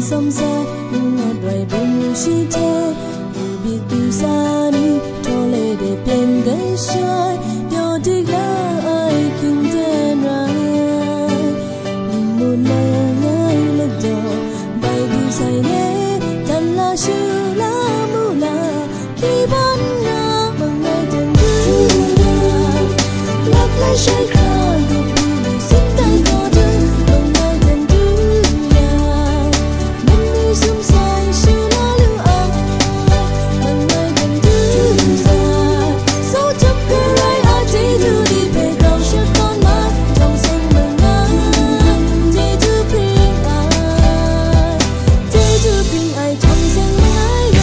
som sa ngọt đoài bông shi thế bị tu sa đi cho lệ để bên cái soi yo đi la ai kinh tế ra một ngày ngày lệ đó bay đi say lệ tan la shu la mu la khi ban na bằng ngày từng thứ lấp lại say khơi được xin tay có thứ bằng ngày từng thứ mình đi sum say shu la lưu ấm bằng ngày từng thứ số chấp cái rai ai chỉ đưa đi về cầu sẽ con mắt trong xanh mừng ngã chỉ thứ bình ai trong xanh mãi đây.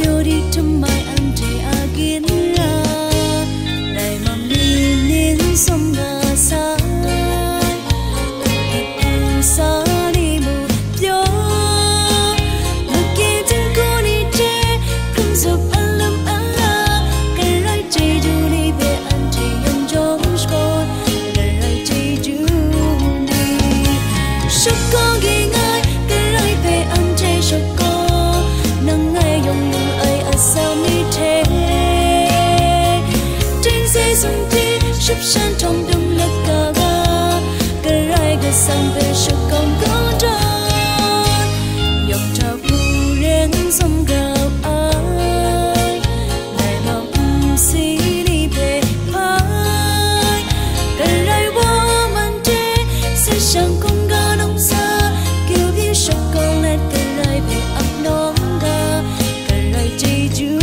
biểu đi thăm mai anh trẻ agin ra đại mà mi nên sông ngà sa sa đi mù gió mà kia chân cô đi tre không giúp anh lâm anh la cái rai chơi du đi về anh chỉ yong gió score cái rai chơi du đi sắp có ghi ngay cái rai về anh chơi sắp có nắng ngày yong nắng ai ở sao mi thế trên xe sông ti sắp sang trong đông lật cả ga cái rai cái sang về sắp còn có tròn dọc trào phù đến sông gạo ai ngày mong xí đi về ai cái rai qua màn tre sẽ sang con ga nông xa kêu biết sắp con lên cái rai về ấp nón ga cái rai chơi du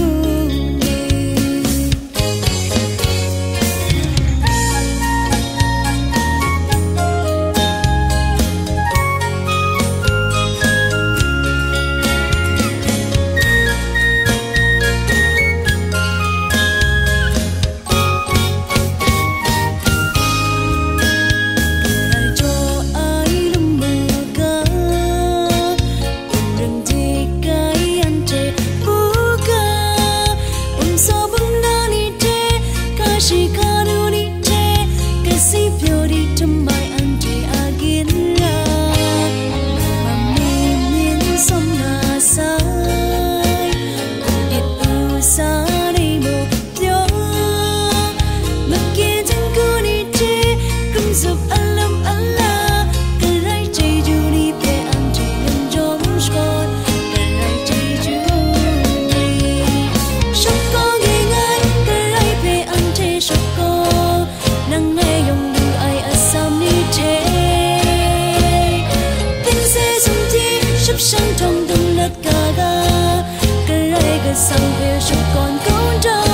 sang về sắp còn con tròn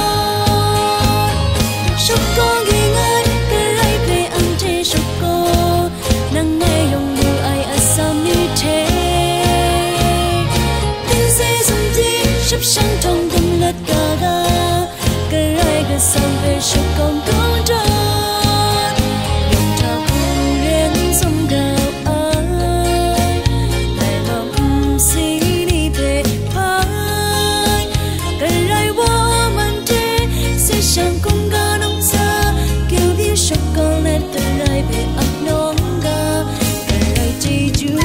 sắp con ghi ngay cái rai về anh thế sắp có nắng ngày yong lưu ai ở sao mi thế tin sẽ dùng gì sắp sang trong tâm lật cả ga cái rai cái sang về sắp còn con tròn dòng trào phù đến sông gạo ai ngày mong xí đi về sang con ga nông xa kêu biết sắp con lên cái rai về ấp nón ga cái rai chơi du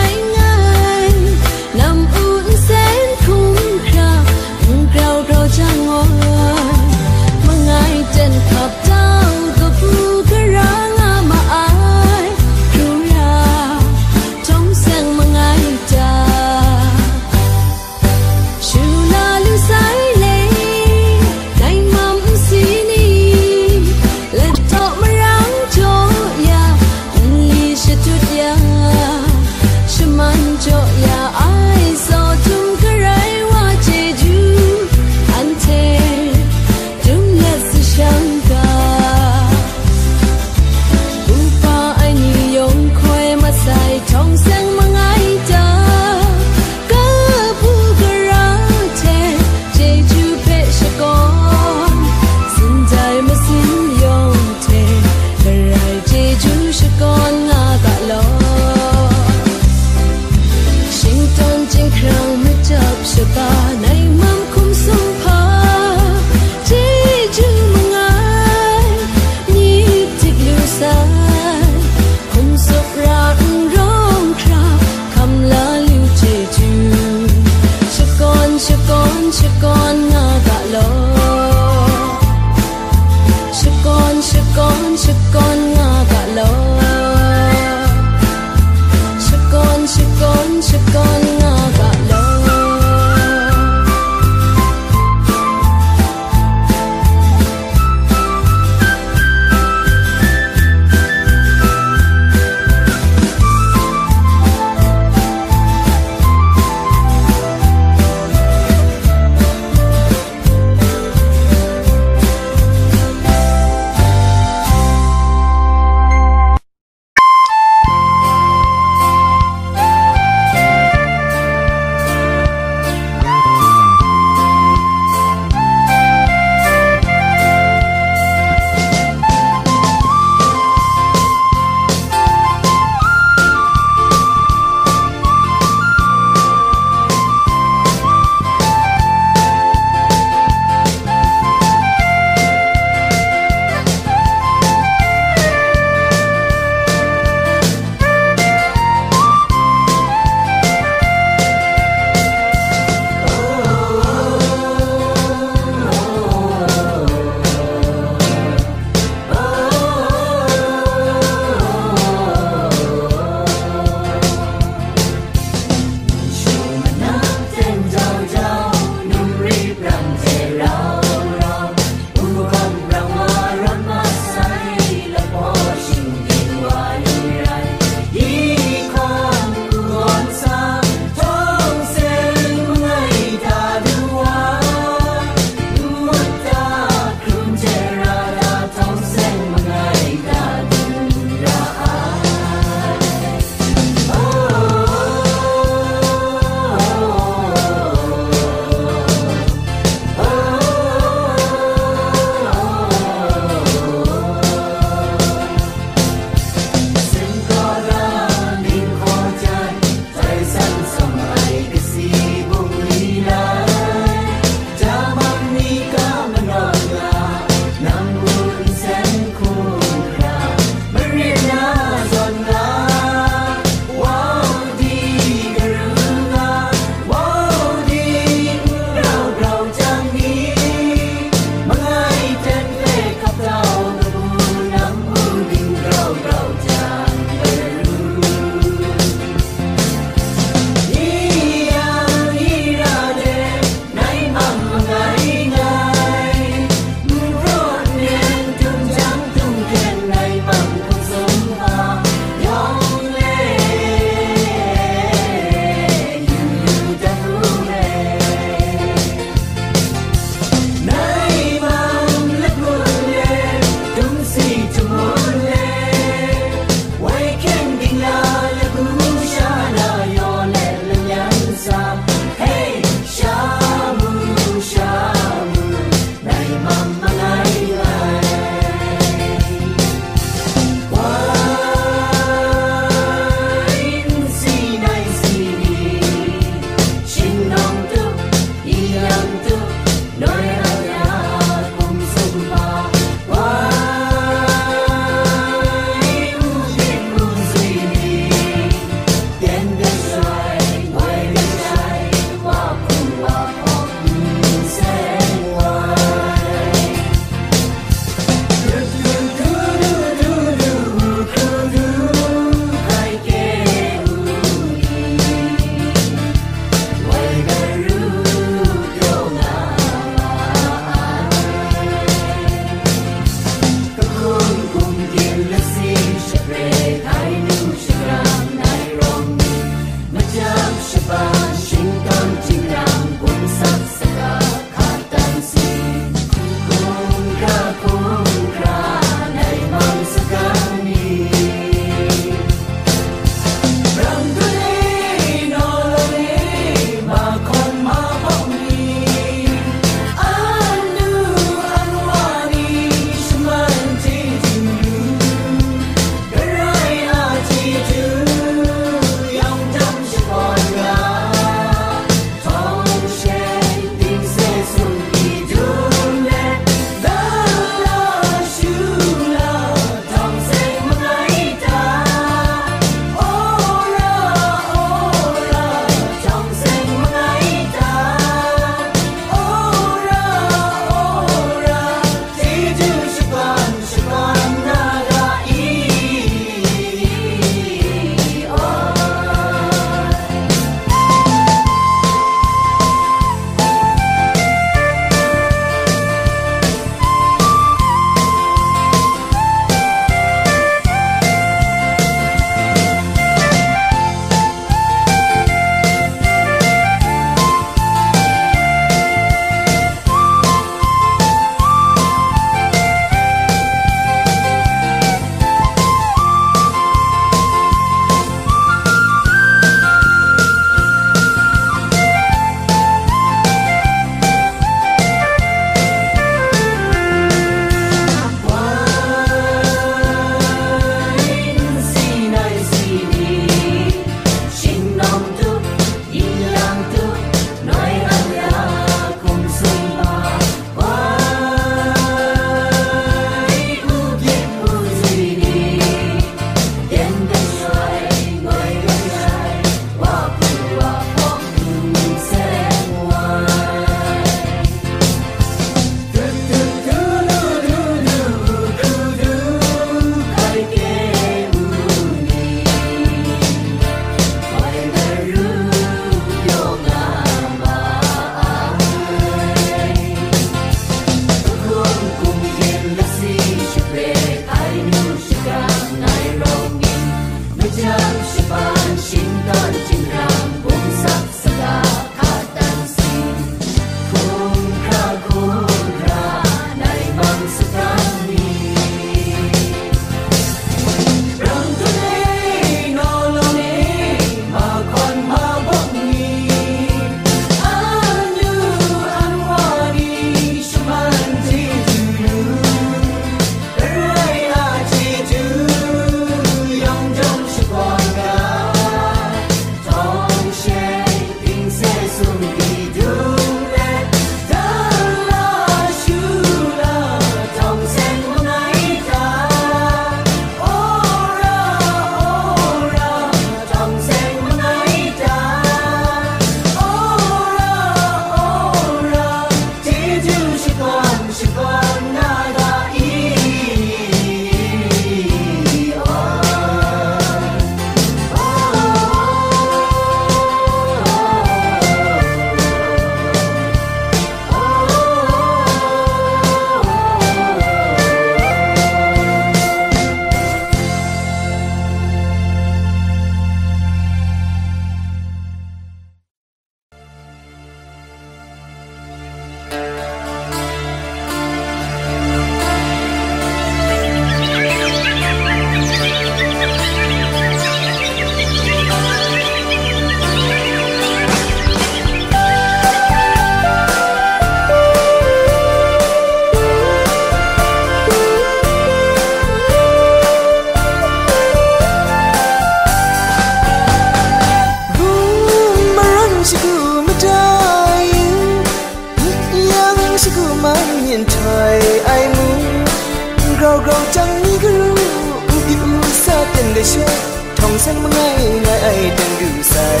sen mengai ngai ai dan du sai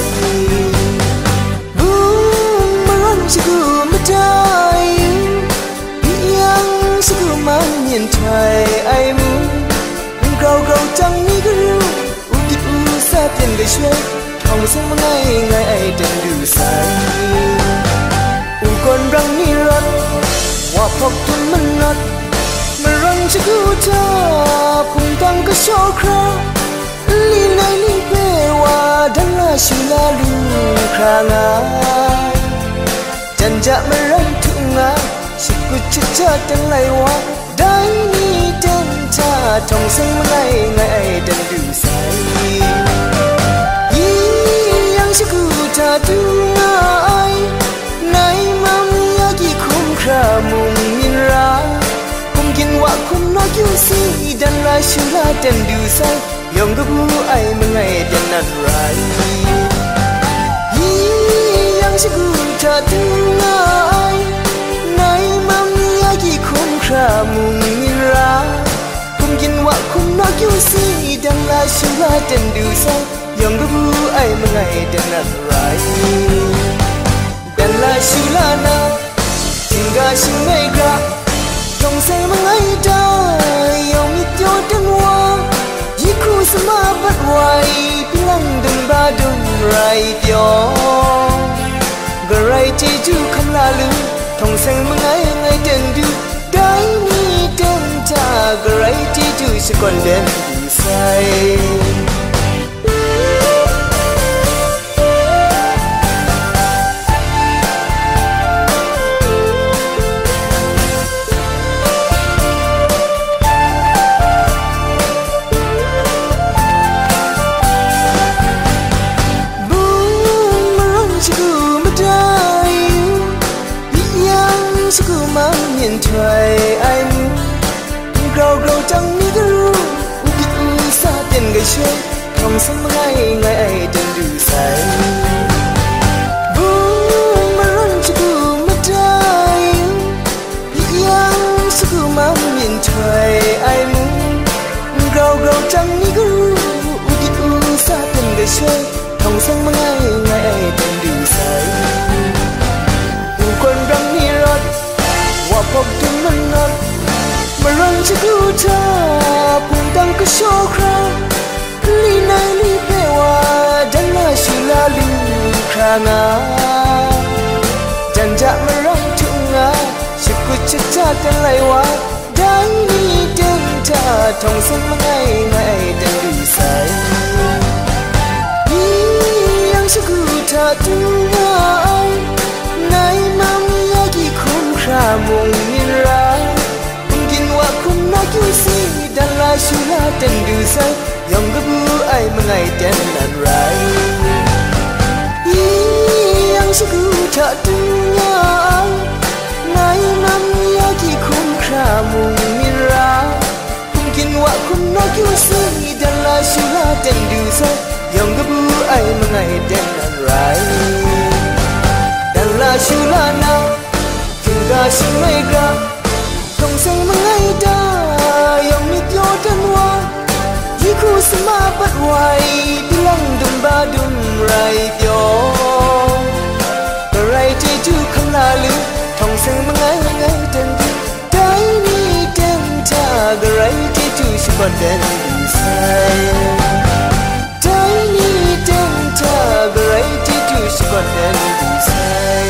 bung maran siku medai yang siku man yin thai ai mu gau gau chang ni gru ukit u sa tiền gai shwe thong sen mengai ngai ai dan du sai u kon rang ni rat wa phok tun man nat maran siku ta phung tang ka sho kra li nai li pe wa dan la shu la lu kra nga jan ja maran thu nga siku cha cha tan lai wa dai ni den cha thong sen mengai ngai ai dan du sai yi yang siku ta tu nga ai nai mam ya ki khum kra mung min ra kum kin wa kum no kyu si dan la shu la dan du sai yong gu ai mengai dan nan rai yi yang siku ta tu nga ai nai mam ya ki khum kra mung min ra kum kin wa kum no kyu si dan la shu la dan du sai yong gu ai mengai dan nan rai dan la shu la na tingga sing ngai gra thong sai mengai da yong mi tyo dan wa yi khu sama bat wai pilang dun ba dun rai pyo garai ti ju kham la lu thong sai mengai ngai dan du dai ni dan ta garai ti ju se kon den du sai thai ai mu grau grau chang ni gru ukit u sa tiền gai shwe thong sen mengai ngai ai dan du sai bu maran chiku matai yang siku mam min thai ai mu grau grau chang ni gru ukit u sa tiền gai shwe thong sen mengai ngai ai dan du sai u kon rang ni rot wa phok tun man nat maran chiku ta phung tang ka sho kra li nai li pe wa dan la shu la lu kra nga jan ja maran thu nga chiku cha cha tan lai wa dai ni den ta thong sen mengai ngai dan du sai yi yang chiku ta tu nga ai nai mam ya ki khum kra mung min ra kum kin wa kum na kyu si dan la shu la dan du sai yong gu ai mengai dan nan rai yi yang shu gu ta tu nga ai nai mam ya ki khum kra mung min ra kum kin wa kum na kyu si dan la shu la dan du sai yong gu ai mengai dan nan rai dan la shu la na tingga sing ngai gra thong sen mengai da yong mi tyo dan wa yi khu sama bat wai pilang dun ba dun rai pyo rai ti ju kham la lu thong sen mengai ngai dan du dai ni den ta rai ti ju shi kon den sai dai ni den ta rai ti ju shi kon den sai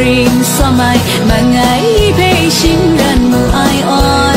pring so mai mà ngày về xin gần mù ai oi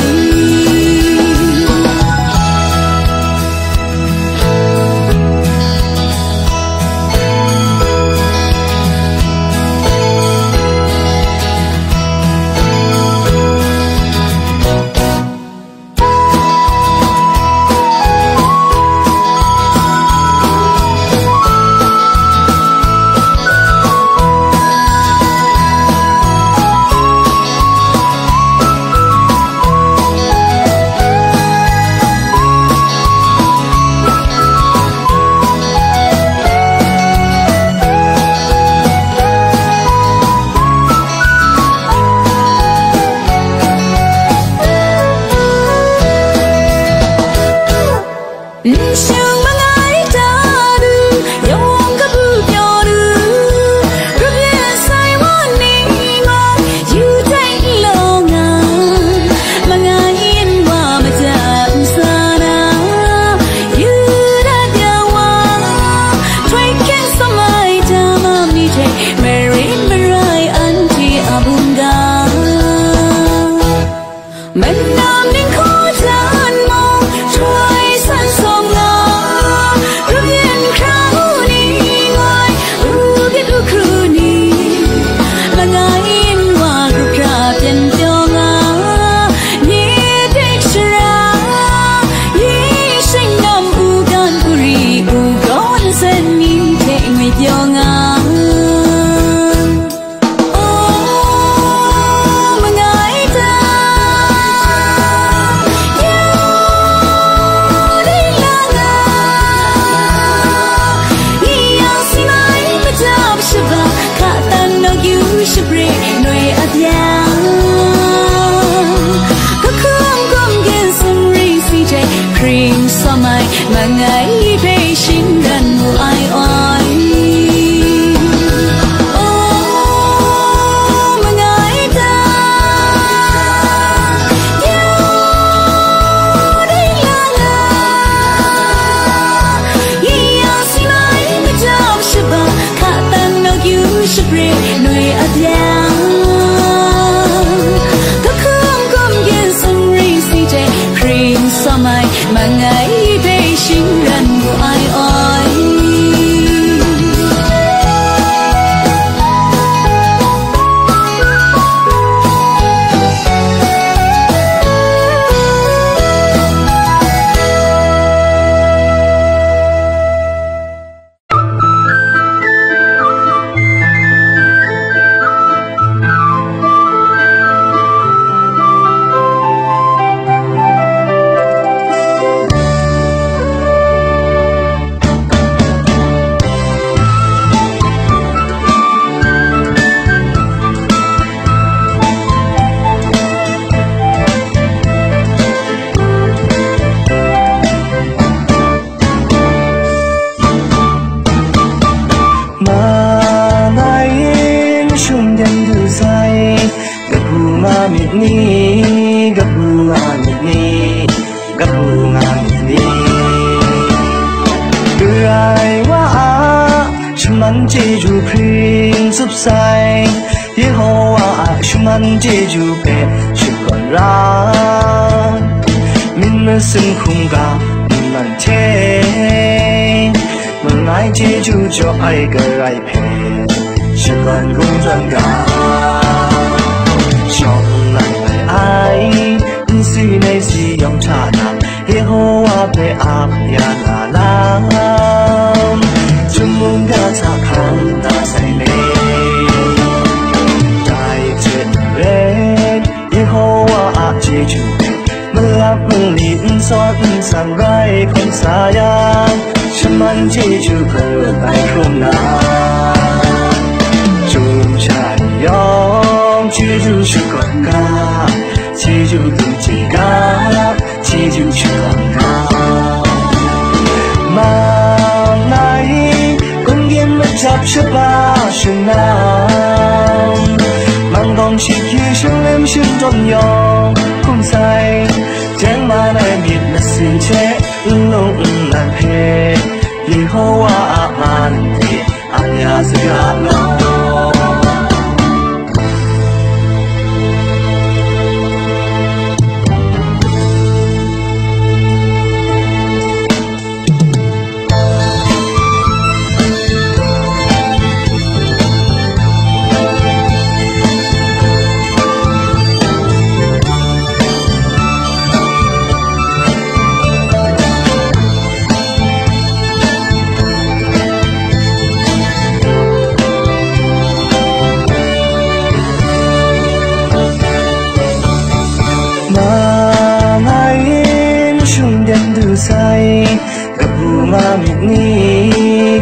ni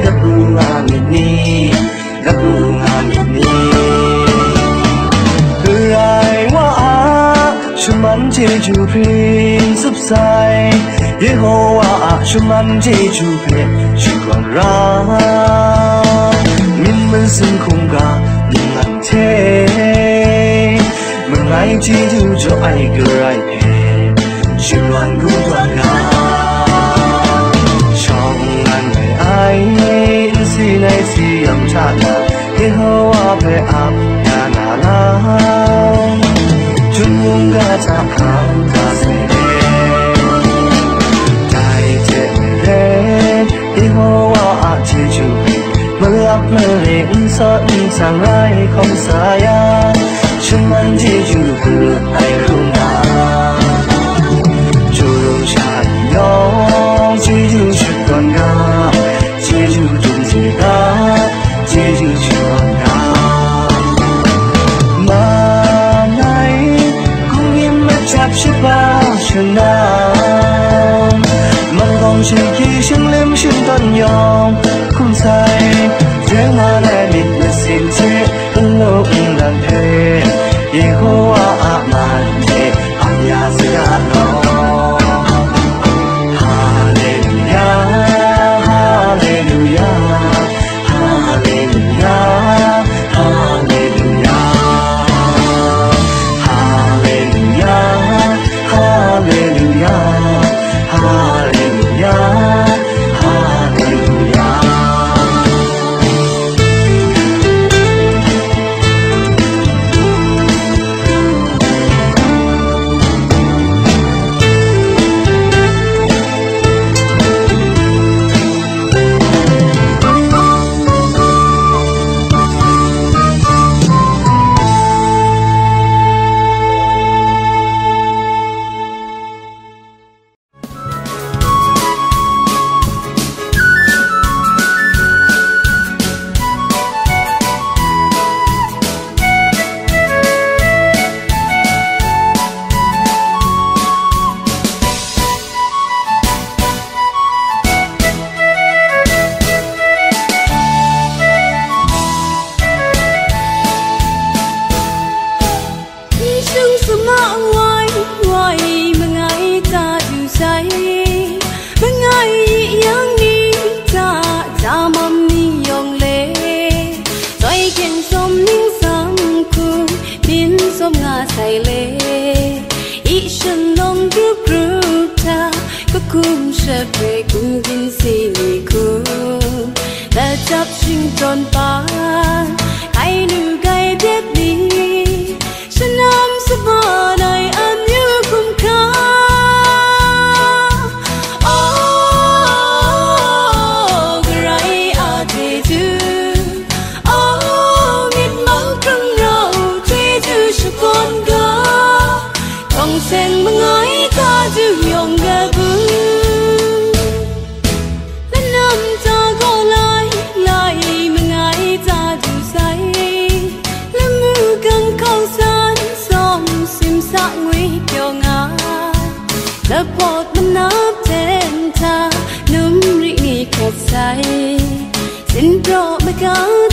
gabunga ni gabunga ni rai wa shuman jeju prin subsai Yehovah shuman jeju pe shukran ra min men sun khung ga min an the men ai jeju cho ai grai pe shukran gu tuan ga chong an ngai ai si nai si yam cha na Yehovah pe ap ya na la chun mung ga cha khao ta se Yehovah jeju melak melin son sang rai không saya cuman jeju ai runa jurung chan yong jeju chuan ga jeju tung ji ga jeju chuan ga ma nai kung im ma chap shi ba chana Hãy subscribe cho kênh Ghiền Mì Gõ để không bỏ Xin pro mê cao